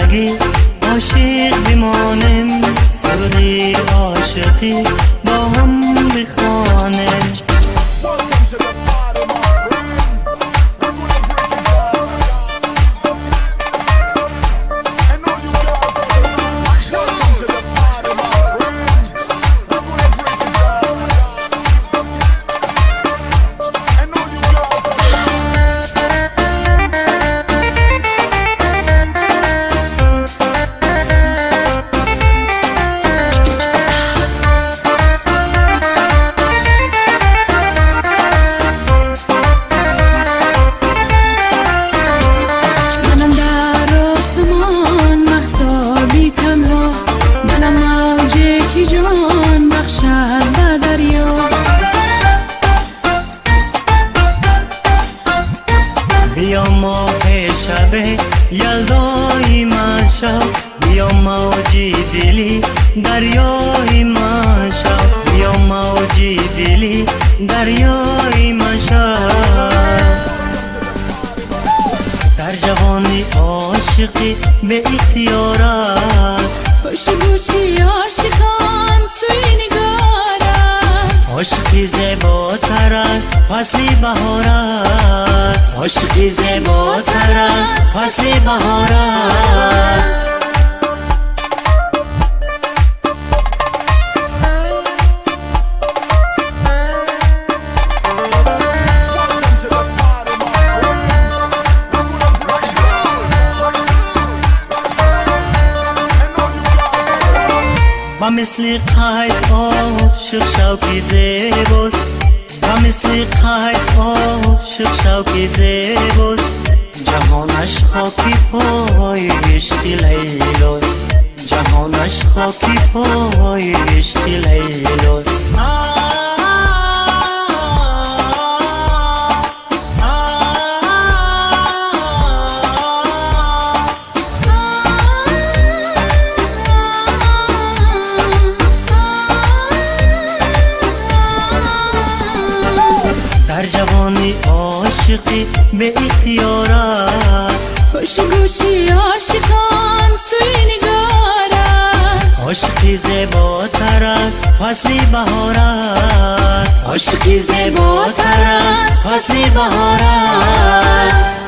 زندگی عاشق بمانیم، سرودی عاشقی با هم بخوانیم. بیا ماه شب یلدای من شو، بیا موجی دلی دریای من شو، بیا موجی دلی دریای من شو. در جوانی عاشقی به اختیار است، خوش گوشی عاشقان سوی نگار است. عاشقی زیباتر است فصل بهار است، عاشقی زیباتر است فصل بهار است. با مثل قیس عاشق شوقی زیباست، با مثل قیس عاشق شوقی زیباست. جهانش خاکی پای عشق لیلاست، جهانش خاکی پای عشق لیلاست. در جوانی عاشقی به اختیار است، خوش گوشی عاشقان سوی نگار است. عاشقی زیباتر است فصل بهار است، عاشقی زیباتر است فصل بهار است.